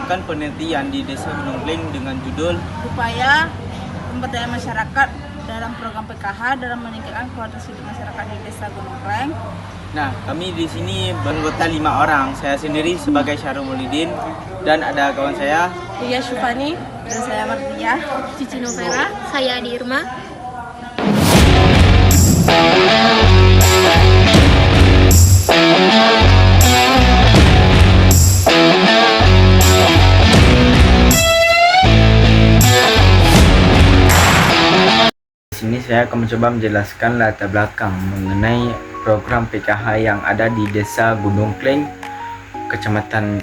melakukan penelitian di Desa Gunung Kleng dengan judul upaya pemberdayaan masyarakat dalam program PKH dalam meningkatkan kualitas hidup masyarakat di Desa Gunung Kleng. Nah, kami di sini beranggota 5 orang. Saya sendiri sebagai Syarul Maulidin dan ada kawan saya, Ria Syufani, dan saya Martia, Cici Novera, saya Adi Irma. di sini saya akan mencoba menjelaskan latar belakang mengenai program PKH yang ada di Desa Gunung Kleng, Kecamatan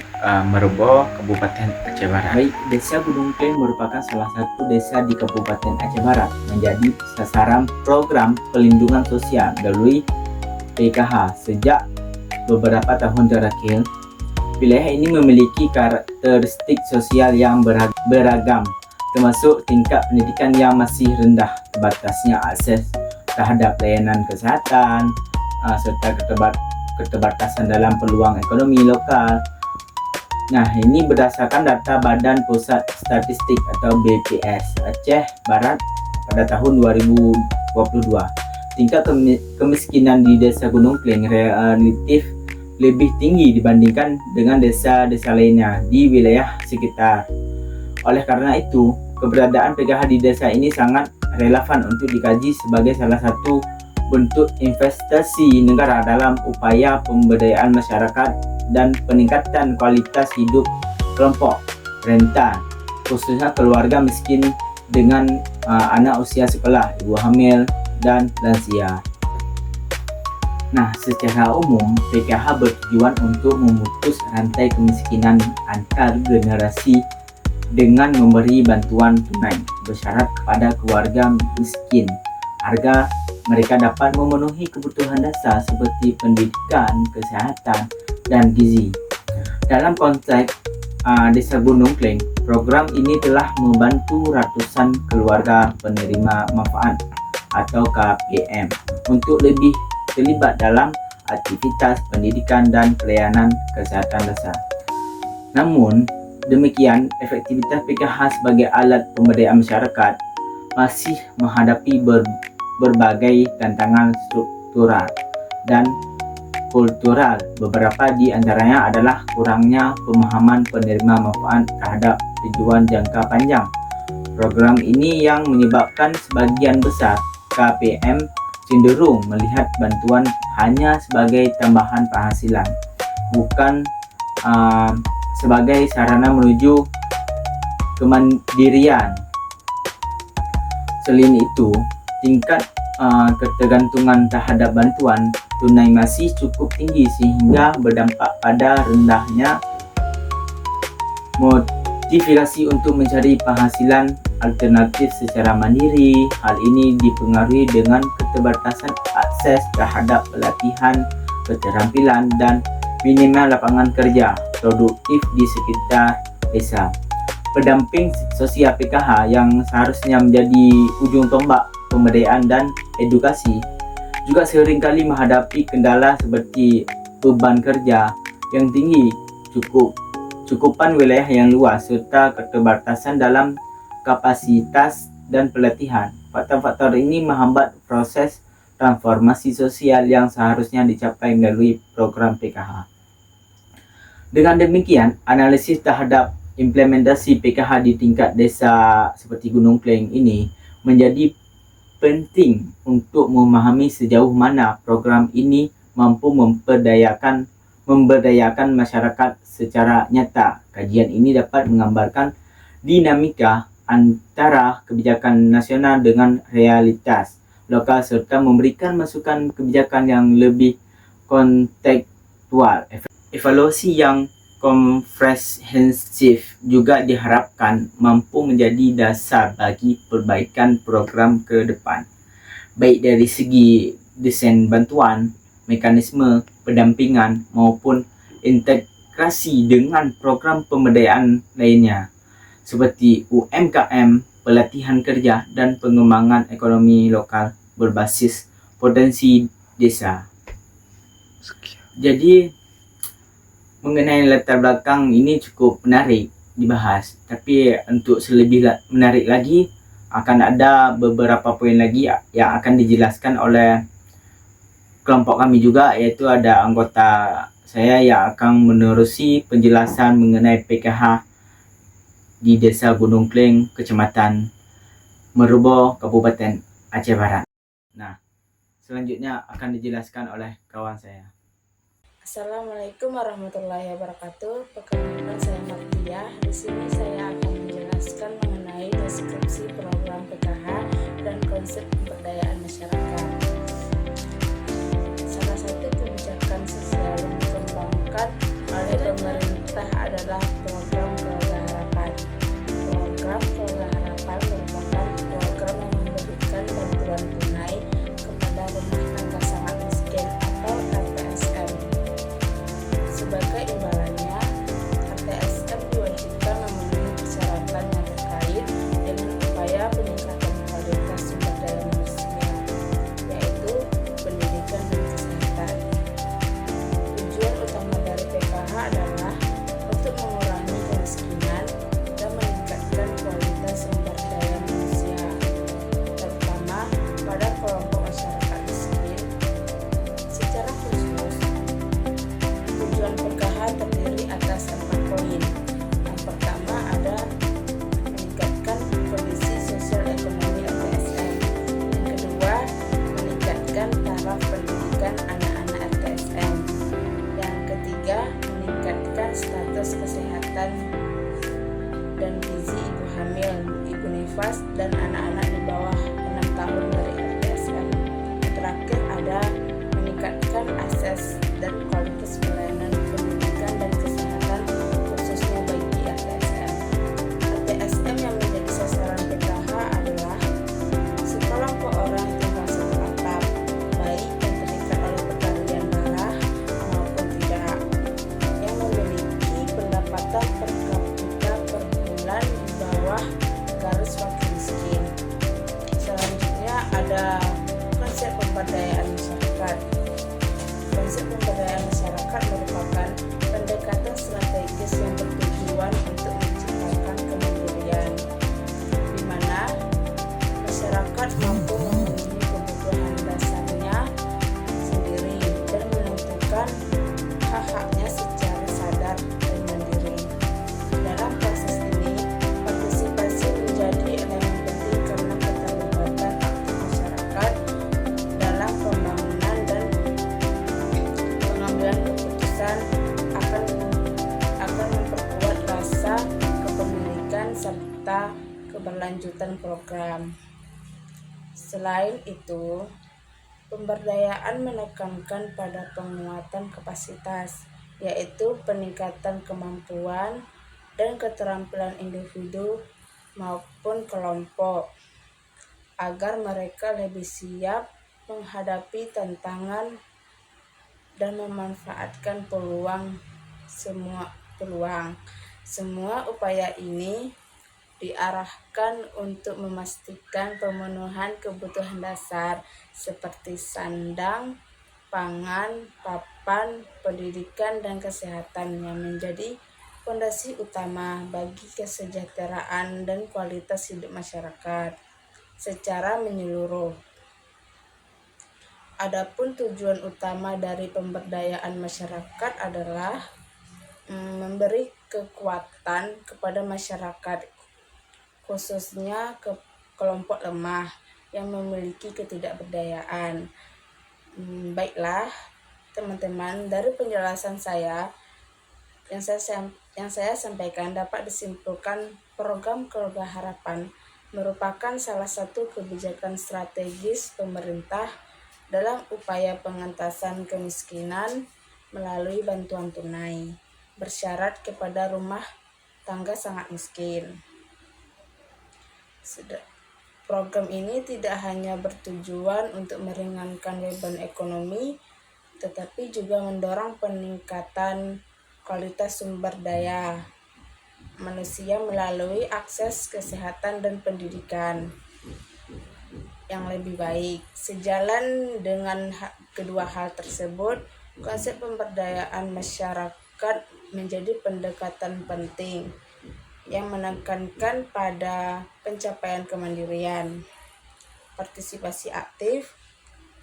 Merobo, Kabupaten Aceh Barat. Baik, Desa Gunung Kleng merupakan salah satu desa di Kabupaten Aceh Barat menjadi sasaran program pelindungan sosial melalui PKH sejak beberapa tahun terakhir. Wilayah ini memiliki karakteristik sosial yang beragam, termasuk tingkat pendidikan yang masih rendah, terbatasnya akses terhadap layanan kesihatan, serta keterbatasan dalam peluang ekonomi lokal. Nah, ini berdasarkan data Badan Pusat Statistik atau BPS Aceh Barat pada tahun 2022. Tingkat kemiskinan di Desa Gunung Kleng relatif lebih tinggi dibandingkan dengan desa-desa lainnya di wilayah sekitar. Oleh karena itu, keberadaan PKH di desa ini sangat relevan untuk dikaji sebagai salah satu bentuk investasi negara dalam upaya pemberdayaan masyarakat dan peningkatan kualitas hidup kelompok rentan, khususnya keluarga miskin dengan anak usia sekolah, ibu hamil, dan lansia. Nah, secara umum, PKH bertujuan untuk memutus rantai kemiskinan antar generasi dengan memberi bantuan tunai bersyarat kepada keluarga miskin agar mereka dapat memenuhi kebutuhan dasar seperti pendidikan, kesehatan, dan gizi. Dalam konteks Desa Gunung Kleng, program ini telah membantu ratusan keluarga penerima manfaat atau KPM untuk lebih terlibat dalam aktivitas pendidikan dan pelayanan kesehatan dasar. Namun demikian, efektivitas PKH sebagai alat pemberdayaan masyarakat masih menghadapi berbagai tantangan struktural dan kultural. Beberapa di antaranya adalah kurangnya pemahaman penerima manfaat terhadap tujuan jangka panjang program ini yang menyebabkan sebagian besar KPM cenderung melihat bantuan hanya sebagai tambahan penghasilan, bukan sebagai sarana menuju kemandirian. Selain itu, tingkat ketergantungan terhadap bantuan tunai masih cukup tinggi sehingga berdampak pada rendahnya motivasi untuk mencari penghasilan alternatif secara mandiri. Hal ini dipengaruhi dengan keterbatasan akses terhadap pelatihan, keterampilan, dan minimnya lapangan kerja produktif di sekitar desa. Pendamping sosial PKH yang seharusnya menjadi ujung tombak pemberdayaan dan edukasi juga seringkali menghadapi kendala seperti beban kerja yang tinggi, cukupan wilayah yang luas, serta keterbatasan dalam kapasitas dan pelatihan. Faktor-faktor ini menghambat proses transformasi sosial yang seharusnya dicapai melalui program PKH. Dengan demikian, analisis terhadap implementasi PKH di tingkat desa seperti Gunung Kleng ini menjadi penting untuk memahami sejauh mana program ini mampu memberdayakan masyarakat secara nyata. Kajian ini dapat menggambarkan dinamika antara kebijakan nasional dengan realitas lokal serta memberikan masukan kebijakan yang lebih kontekstual. Evaluasi yang komprehensif juga diharapkan mampu menjadi dasar bagi perbaikan program ke depan, baik dari segi desain bantuan, mekanisme pendampingan maupun integrasi dengan program pemberdayaan lainnya seperti UMKM, pelatihan kerja, dan pengembangan ekonomi lokal berbasis potensi desa. Jadi mengenai latar belakang ini cukup menarik dibahas. Tapi untuk menarik lagi, akan ada beberapa poin lagi yang akan dijelaskan oleh kelompok kami juga, yaitu ada anggota saya yang akan menerusi penjelasan mengenai PKH di Desa Gunung Kleng, Kecamatan Merubo, Kabupaten Aceh Barat. Nah, selanjutnya akan dijelaskan oleh kawan saya. Assalamualaikum warahmatullahi wabarakatuh. Perkenalkan saya Martia. Di sini saya akan menjelaskan mengenai deskripsi program PKH dan konsep pemberdayaan masyarakat. Salah satu kebijakan sosial yang dikembangkan oleh pemerintah adalah program Keluarga Harapan. Program Keluarga Harapan merupakan program yang memberikan bantuan tunai kepada rumah tangga sangat miskin atau RTSM. Sebagai imbalannya, RTSM diwajibkan memenuhi persyaratan yang terkait dengan upaya peningkatan kualitas sumber daya manusia, yaitu pendidikan dan kesehatan. Tujuan utama dari PKH adalah untuk mengurangi kemiskinan dan meningkatkan kualitas sumber daya manusia, terutama pada kelompok masyarakat miskin. Secara khusus, tujuan PKH terdiri atas 4 poin. Yang pertama ada meningkatkan kondisi sosial ekonomi RTSM. Yang kedua, meningkatkan taraf pendidikan anak-anak RTSM. Yang ketiga, meningkatkan status kesehatan dan gizi ibu hamil, ibu nifas, dan anak-anak di bawah 6 tahun dari RTSM. Yang terakhir ada meningkatkan akses dan kualitas pelayanan pendidikan dan kesehatan khususnya bagi RTSM. RTSM yang menjadi sasaran PKH adalah sekelompok orang yang tinggal satu atap, baik yang terikat oleh pergaulan darah maupun tidak, yang memiliki pendapatan per kapita per bulan di bawah garis fakir miskin. Selanjutnya ada konsep pemberdayaan masyarakat. Konsep pemberdayaan masyarakat merupakan pendekatan strategis yang bertujuan untuk menciptakan kemandirian, di mana masyarakat mampu memenuhi kebutuhan dasarnya sendiri dan menentukan hak-haknya secara sadar dan mandiri. Dalam proses ini, partisipasi menjadi elemen penting karena keterlibatan aktif masyarakat dalam pembangunan dan pengambilan keputusan akan memperkuat rasa kepemilikan serta keberlanjutan program. Selain itu, pemberdayaan menekankan pada penguatan kapasitas, yaitu peningkatan kemampuan dan keterampilan individu maupun kelompok, agar mereka lebih siap menghadapi tantangan dan memanfaatkan semua upaya ini diarahkan untuk memastikan pemenuhan kebutuhan dasar seperti sandang, pangan, papan, pendidikan, dan kesehatan yang menjadi fondasi utama bagi kesejahteraan dan kualitas hidup masyarakat secara menyeluruh. Adapun tujuan utama dari pemberdayaan masyarakat adalah memberi kekuatan kepada masyarakat, khususnya ke kelompok lemah yang memiliki ketidakberdayaan. Baiklah teman-teman, dari penjelasan saya yang saya sampaikan dapat disimpulkan program Keluarga Harapan merupakan salah satu kebijakan strategis pemerintah dalam upaya pengentasan kemiskinan melalui bantuan tunai bersyarat kepada rumah tangga sangat miskin. Program ini tidak hanya bertujuan untuk meringankan beban ekonomi, tetapi juga mendorong peningkatan kualitas sumber daya manusia melalui akses kesehatan dan pendidikan yang lebih baik. Sejalan dengan kedua hal tersebut, konsep pemberdayaan masyarakat menjadi pendekatan penting yang menekankan pada pencapaian kemandirian, partisipasi aktif,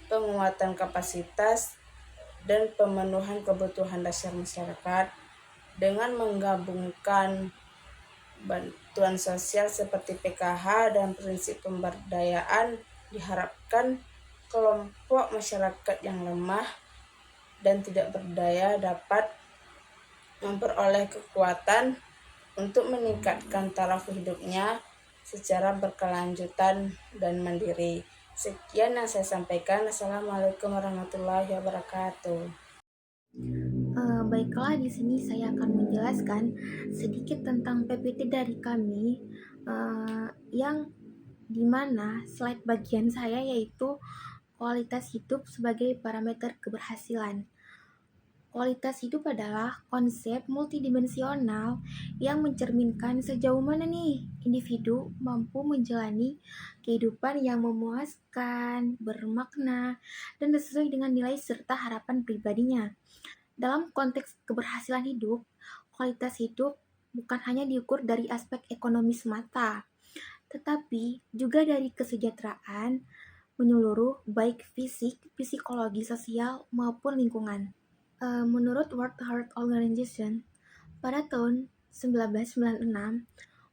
penguatan kapasitas, dan pemenuhan kebutuhan dasar masyarakat. Dengan menggabungkan bantuan sosial seperti PKH dan prinsip pemberdayaan, diharapkan kelompok masyarakat yang lemah dan tidak berdaya dapat memperoleh kekuatan untuk meningkatkan taraf hidupnya secara berkelanjutan dan mandiri. Sekian yang saya sampaikan. Assalamualaikum warahmatullahi wabarakatuh. Baiklah, di sini saya akan menjelaskan sedikit tentang PPT dari kami, yang dimana slide bagian saya yaitu kualitas hidup sebagai parameter keberhasilan. Kualitas hidup adalah konsep multidimensional yang mencerminkan sejauh mana nih individu mampu menjalani kehidupan yang memuaskan, bermakna, dan sesuai dengan nilai serta harapan pribadinya. Dalam konteks keberhasilan hidup, kualitas hidup bukan hanya diukur dari aspek ekonomi semata, tetapi juga dari kesejahteraan menyeluruh baik fisik, psikologi, sosial, maupun lingkungan. Menurut World Health Organization, pada tahun 1996,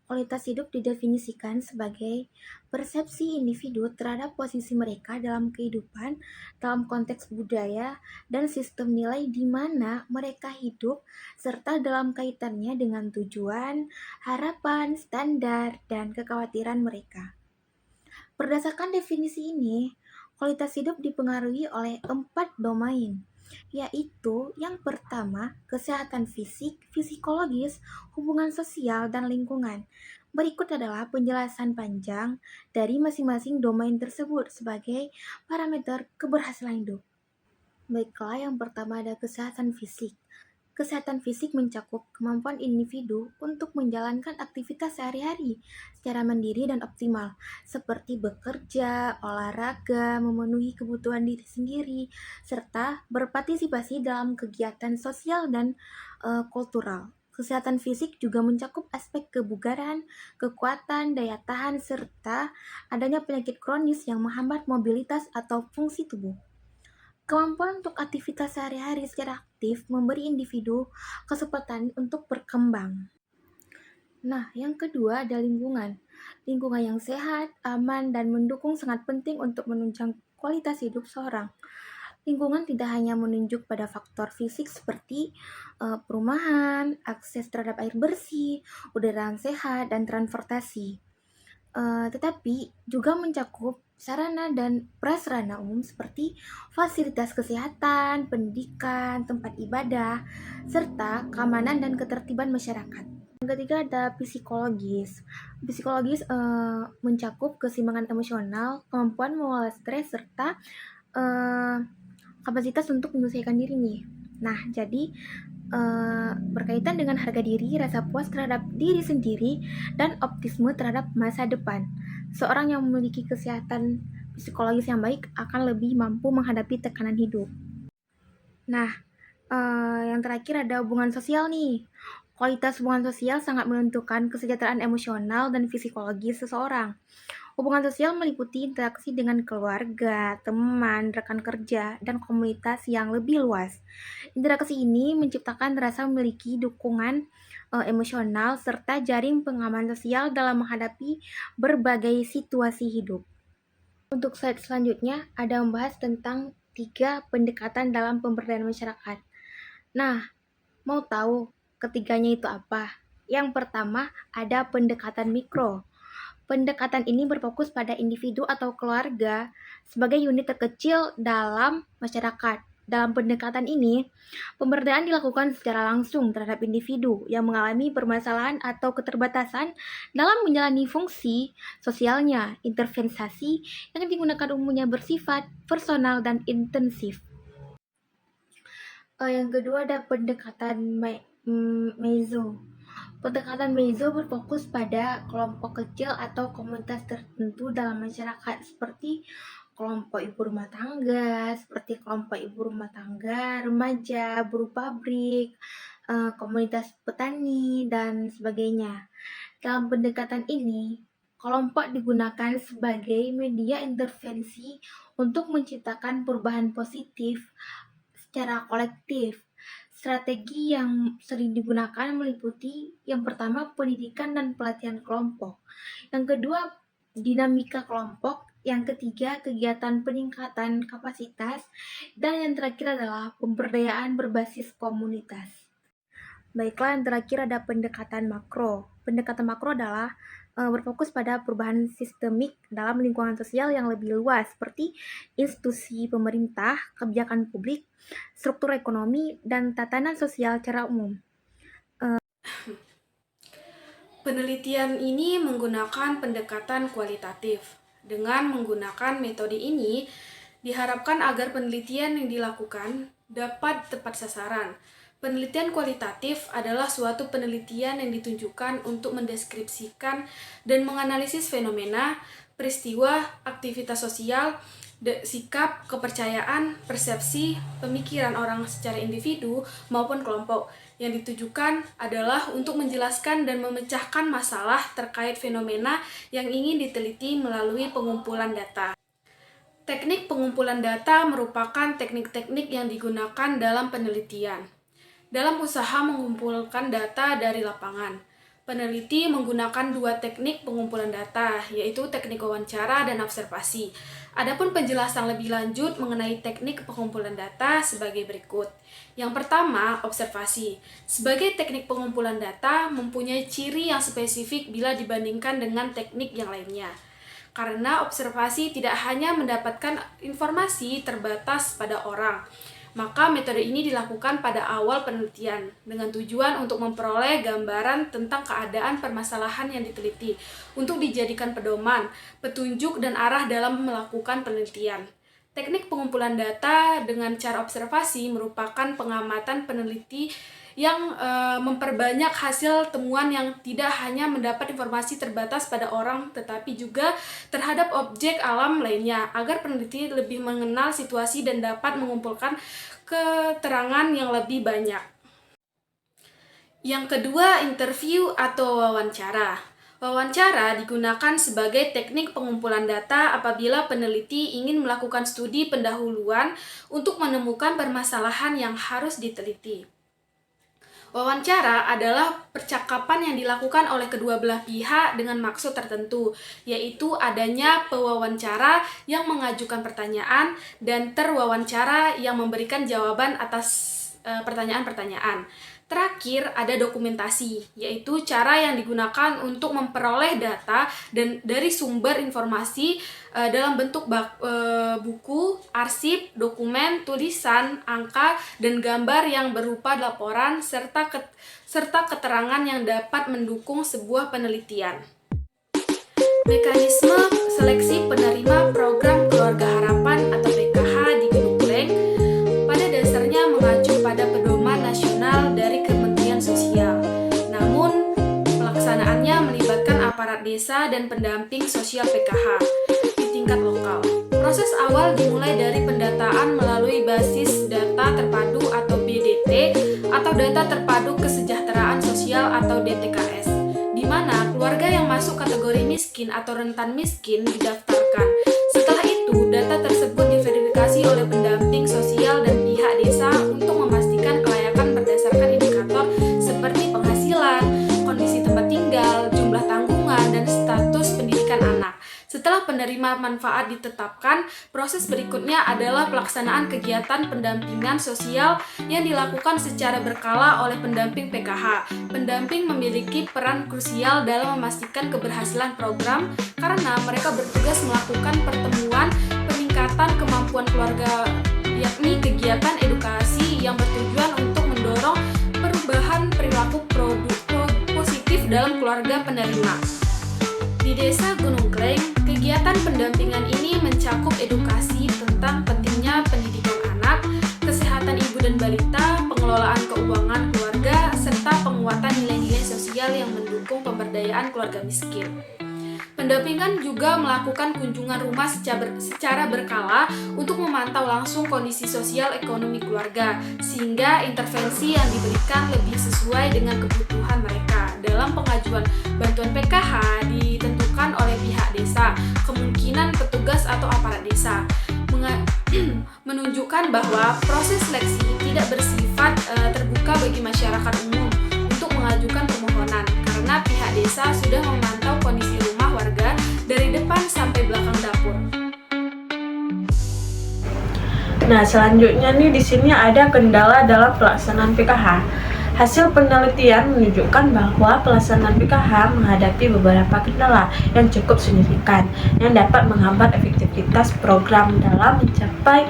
kualitas hidup didefinisikan sebagai persepsi individu terhadap posisi mereka dalam kehidupan dalam konteks budaya dan sistem nilai di mana mereka hidup serta dalam kaitannya dengan tujuan, harapan, standar, dan kekhawatiran mereka. Berdasarkan definisi ini, kualitas hidup dipengaruhi oleh 4 domain, yaitu yang pertama, kesehatan fisik, psikologis, hubungan sosial, dan lingkungan. Berikut adalah penjelasan panjang dari masing-masing domain tersebut sebagai parameter keberhasilan hidup. Baiklah, yang pertama ada kesehatan fisik. Kesehatan fisik mencakup kemampuan individu untuk menjalankan aktivitas sehari-hari secara mandiri dan optimal, seperti bekerja, olahraga, memenuhi kebutuhan diri sendiri, serta berpartisipasi dalam kegiatan sosial dan kultural. Kesehatan fisik juga mencakup aspek kebugaran, kekuatan, daya tahan, serta adanya penyakit kronis yang menghambat mobilitas atau fungsi tubuh. Kemampuan untuk aktivitas sehari-hari secara aktif memberi individu kesempatan untuk berkembang. Nah, yang kedua ada lingkungan. Lingkungan yang sehat, aman, dan mendukung sangat penting untuk menunjang kualitas hidup seorang. Lingkungan tidak hanya menunjuk pada faktor fisik seperti perumahan, akses terhadap air bersih, udara yang sehat, dan transportasi. Tetapi juga mencakup sarana dan prasarana umum seperti fasilitas kesehatan, pendidikan, tempat ibadah, serta keamanan dan ketertiban masyarakat. Yang ketiga ada psikologis. Psikologis mencakup keseimbangan emosional, kemampuan mengelola stres, serta kapasitas untuk menyelesaikan diri nih. Nah, jadi berkaitan dengan harga diri, rasa puas terhadap diri sendiri, dan optimisme terhadap masa depan. Seorang yang memiliki kesehatan psikologis yang baik akan lebih mampu menghadapi tekanan hidup. Nah, yang terakhir ada hubungan sosial nih. Kualitas hubungan sosial sangat menentukan kesejahteraan emosional dan psikologis seseorang. Hubungan sosial meliputi interaksi dengan keluarga, teman, rekan kerja, dan komunitas yang lebih luas. Interaksi ini menciptakan rasa memiliki dukungan emosional serta jaring pengaman sosial dalam menghadapi berbagai situasi hidup. Untuk slide selanjutnya ada membahas tentang 3 pendekatan dalam pemberdayaan masyarakat. Nah, mau tahu ketiganya itu apa? Yang pertama ada pendekatan mikro. Pendekatan ini berfokus pada individu atau keluarga sebagai unit terkecil dalam masyarakat. Dalam pendekatan ini, pemberdayaan dilakukan secara langsung terhadap individu yang mengalami permasalahan atau keterbatasan dalam menjalani fungsi sosialnya. Intervensi yang digunakan umumnya bersifat personal dan intensif. Yang kedua ada pendekatan meso. Pendekatan meso berfokus pada kelompok kecil atau komunitas tertentu dalam masyarakat seperti kelompok ibu rumah tangga, remaja, buruh pabrik, komunitas petani, dan sebagainya. Dalam pendekatan ini, kelompok digunakan sebagai media intervensi untuk menciptakan perubahan positif secara kolektif. Strategi yang sering digunakan meliputi yang pertama pendidikan dan pelatihan kelompok, yang kedua dinamika kelompok, yang ketiga kegiatan peningkatan kapasitas, dan yang terakhir adalah pemberdayaan berbasis komunitas. Baiklah, yang terakhir ada pendekatan makro. Pendekatan makro adalah berfokus pada perubahan sistemik dalam lingkungan sosial yang lebih luas, seperti institusi pemerintah, kebijakan publik, struktur ekonomi, dan tatanan sosial secara umum. Penelitian ini menggunakan pendekatan kualitatif. Dengan menggunakan metode ini, diharapkan agar penelitian yang dilakukan dapat tepat sasaran. Penelitian kualitatif adalah suatu penelitian yang ditujukan untuk mendeskripsikan dan menganalisis fenomena, peristiwa, aktivitas sosial, sikap, kepercayaan, persepsi, pemikiran orang secara individu maupun kelompok. Yang ditujukan adalah untuk menjelaskan dan memecahkan masalah terkait fenomena yang ingin diteliti melalui pengumpulan data. Teknik pengumpulan data merupakan teknik-teknik yang digunakan dalam penelitian. Dalam usaha mengumpulkan data dari lapangan, peneliti menggunakan dua teknik pengumpulan data, yaitu teknik wawancara dan observasi. Adapun penjelasan lebih lanjut mengenai teknik pengumpulan data sebagai berikut. Yang pertama, observasi. Sebagai teknik pengumpulan data mempunyai ciri yang spesifik bila dibandingkan dengan teknik yang lainnya. Karena observasi tidak hanya mendapatkan informasi terbatas pada orang, maka metode ini dilakukan pada awal penelitian dengan tujuan untuk memperoleh gambaran tentang keadaan permasalahan yang diteliti untuk dijadikan pedoman, petunjuk, dan arah dalam melakukan penelitian. Teknik pengumpulan data dengan cara observasi merupakan pengamatan peneliti yang memperbanyak hasil temuan yang tidak hanya mendapat informasi terbatas pada orang tetapi juga terhadap objek alam lainnya agar peneliti lebih mengenal situasi dan dapat mengumpulkan keterangan yang lebih banyak. Yang kedua, interview atau wawancara. Wawancara digunakan sebagai teknik pengumpulan data apabila peneliti ingin melakukan studi pendahuluan untuk menemukan permasalahan yang harus diteliti. Wawancara adalah percakapan yang dilakukan oleh kedua belah pihak dengan maksud tertentu, yaitu adanya pewawancara yang mengajukan pertanyaan dan terwawancara yang memberikan jawaban atas pertanyaan-pertanyaan. Terakhir, ada dokumentasi, yaitu cara yang digunakan untuk memperoleh data dan dari sumber informasi dalam bentuk buku, arsip, dokumen, tulisan, angka, dan gambar yang berupa laporan serta keterangan yang dapat mendukung sebuah penelitian. Mekanisme seleksi penerima program Keluarga Harapan atau PKH di Gunung Kleng pada dasarnya mengacu pada pedoman nasional dari Kementerian Sosial. Namun, pelaksanaannya melibatkan aparat desa dan pendamping sosial PKH di tingkat lokal. Proses awal dimulai dari pendataan melalui basis data terpadu atau BDT atau data terpadu kesejahteraan sosial atau DTKS, di mana keluarga yang masuk kategori miskin atau rentan miskin didaftarkan. Setelah itu, data tersebut diverifikasi oleh pendamping sosial dan pihak desa untuk memastikan kelayakan berdasarkan indikator seperti penghasilan, kondisi tempat tinggal, jumlah tanggungan, dan status pendidikan anak. Setelah penerima manfaat ditetapkan, proses berikutnya adalah pelaksanaan kegiatan pendampingan sosial yang dilakukan secara berkala oleh pendamping PKH. Pendamping memiliki peran krusial dalam memastikan keberhasilan program karena mereka bertugas melakukan pertemuan peningkatan kemampuan keluarga, yakni kegiatan edukasi yang bertujuan untuk mendorong perubahan perilaku positif dalam keluarga penerima. Di Desa Gunung Kleng, kegiatan pendampingan ini mencakup edukasi tentang pentingnya pendidikan anak, kesehatan ibu dan balita, pengelolaan keuangan keluarga, serta penguatan nilai-nilai sosial yang mendukung pemberdayaan keluarga miskin. Pendampingan juga melakukan kunjungan rumah secara berkala untuk memantau langsung kondisi sosial ekonomi keluarga, sehingga intervensi yang diberikan lebih sesuai dengan kebutuhan mereka. dalam pengajuan bantuan PKH ditentukan oleh pihak desa, kemungkinan petugas atau aparat desa, menunjukkan bahwa proses seleksi tidak bersifat terbuka bagi masyarakat umum untuk mengajukan permohonan karena pihak desa sudah memantau kondisi rumah warga dari depan sampai belakang dapur. Nah, selanjutnya nih di sini ada kendala dalam pelaksanaan PKH. Hasil penelitian menunjukkan bahwa pelaksanaan PKH menghadapi beberapa kendala yang cukup signifikan yang dapat menghambat efektivitas program dalam mencapai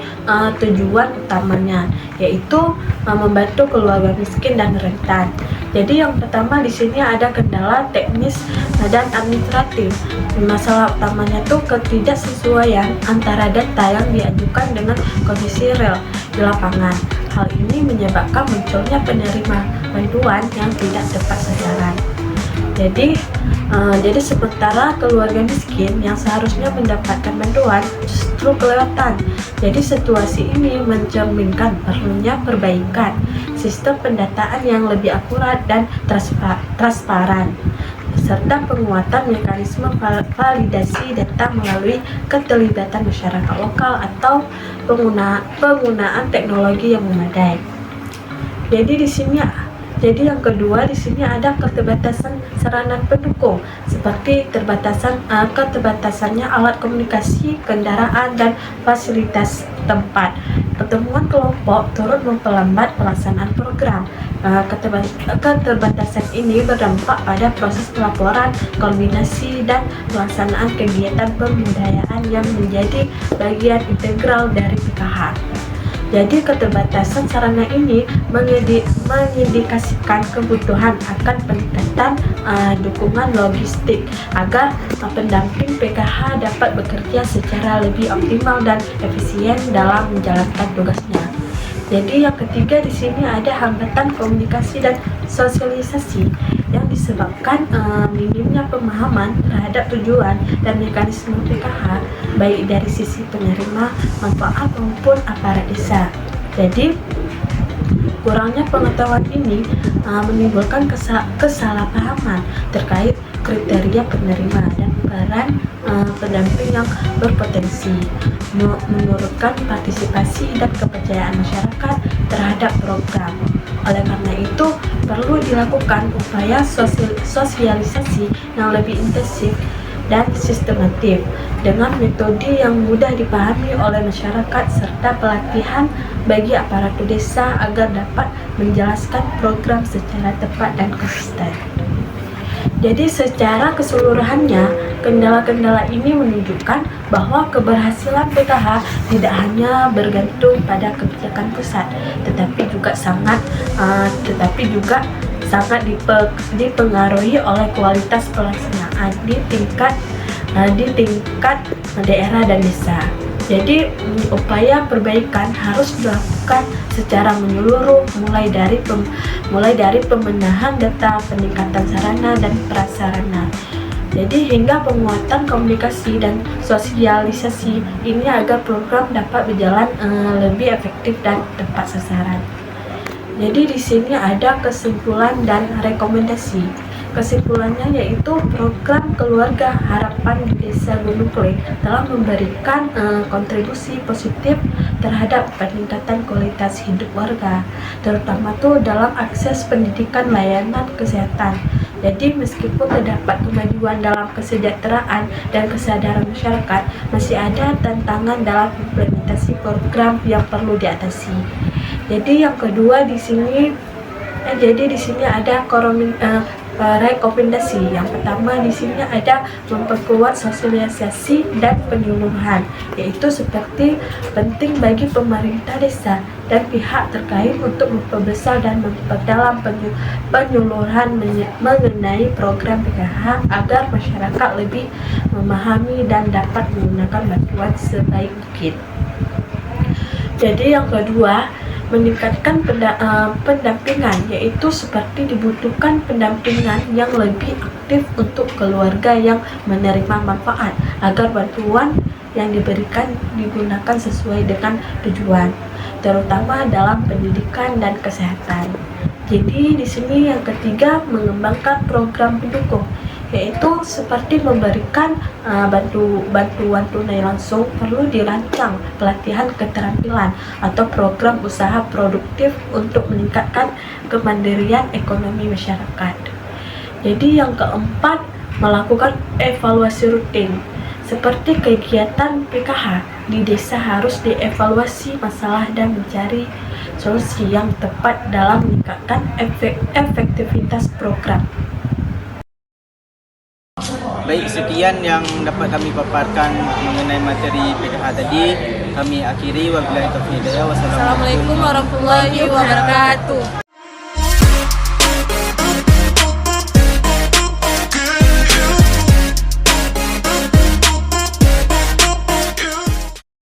tujuan utamanya, yaitu membantu keluarga miskin dan rentan. Jadi yang pertama di sini ada kendala teknis dan administratif. Masalah utamanya tuh ketidaksesuaian antara data yang diajukan dengan kondisi real di lapangan. Hal ini menyebabkan munculnya penerima bantuan yang tidak tepat sasaran. Jadi sementara keluarga miskin yang seharusnya mendapatkan bantuan justru kelewatan. Jadi situasi ini mencerminkan perlunya perbaikan sistem pendataan yang lebih akurat dan transparan, serta penguatan mekanisme validasi data melalui keterlibatan masyarakat lokal atau penggunaan teknologi yang memadai. Jadi yang kedua di sini ada keterbatasan sarana pendukung seperti keterbatasannya alat komunikasi, kendaraan dan fasilitas tempat. Pertemuan kelompok turut memperlambat pelaksanaan program. Keterbatasan ini berdampak pada proses pelaporan, koordinasi dan pelaksanaan kegiatan pembudayaan yang menjadi bagian integral dari PKH. Jadi keterbatasan sarana ini mengindikasikan kebutuhan akan peningkatan dukungan logistik agar pendamping PKH dapat bekerja secara lebih optimal dan efisien dalam menjalankan tugasnya. Jadi yang ketiga di sini ada hambatan komunikasi dan sosialisasi yang disebabkan minimnya pemahaman terhadap tujuan dan mekanisme PKH baik dari sisi penerima manfaat maupun aparat desa. Jadi kurangnya pengetahuan ini menimbulkan kesalahpahaman terkait kriteria penerima dan peran pendamping yang berpotensi menurunkan partisipasi dan kepercayaan masyarakat terhadap program. Oleh karena itu, perlu dilakukan upaya sosialisasi yang lebih intensif dan sistematif dengan metode yang mudah dipahami oleh masyarakat serta pelatihan bagi aparatur desa agar dapat menjelaskan program secara tepat dan konsisten. Jadi secara keseluruhannya, kendala-kendala ini menunjukkan bahwa keberhasilan PKH tidak hanya bergantung pada kebijakan pusat, tetapi juga sangat dipengaruhi oleh kualitas pelaksanaan di tingkat daerah dan desa. Jadi upaya perbaikan harus dilakukan secara menyeluruh mulai dari pembenahan data, peningkatan sarana dan prasarana. Jadi hingga penguatan komunikasi dan sosialisasi ini agar program dapat berjalan lebih efektif dan tepat sasaran. Jadi di sini ada kesimpulan dan rekomendasi. Kesimpulannya yaitu program Keluarga Harapan di Desa Gunung Kleng telah memberikan kontribusi positif terhadap peningkatan kualitas hidup warga, terutama tuh dalam akses pendidikan, layanan kesehatan. Jadi meskipun terdapat kemajuan dalam kesejahteraan dan kesadaran masyarakat, masih ada tantangan dalam implementasi program yang perlu diatasi. Jadi yang kedua di sini ada rekomendasi. Yang pertama di sini ada memperkuat sosialisasi dan penyuluhan, yaitu seperti penting bagi pemerintah desa dan pihak terkait untuk memperbesar dan memperdalam penyuluhan mengenai program PKH agar masyarakat lebih memahami dan dapat menggunakan bantuan sebaik mungkin. Jadi yang kedua, meningkatkan pendampingan, yaitu seperti dibutuhkan pendampingan yang lebih aktif untuk keluarga yang menerima manfaat agar bantuan yang diberikan digunakan sesuai dengan tujuan, terutama dalam pendidikan dan kesehatan. Jadi di sini yang ketiga mengembangkan program pendukung, yaitu seperti memberikan bantuan tunai langsung, perlu dirancang pelatihan keterampilan atau program usaha produktif untuk meningkatkan kemandirian ekonomi masyarakat. Jadi yang keempat melakukan evaluasi rutin. Seperti kegiatan PKH di desa harus dievaluasi masalah dan mencari solusi yang tepat dalam meningkatkan efektivitas program. Baik, sekian yang dapat kami paparkan mengenai materi PKH tadi. Kami akhiri, wabillahi taufiq hidayah. Wassalamualaikum Assalamualaikum warahmatullahi wabarakatuh.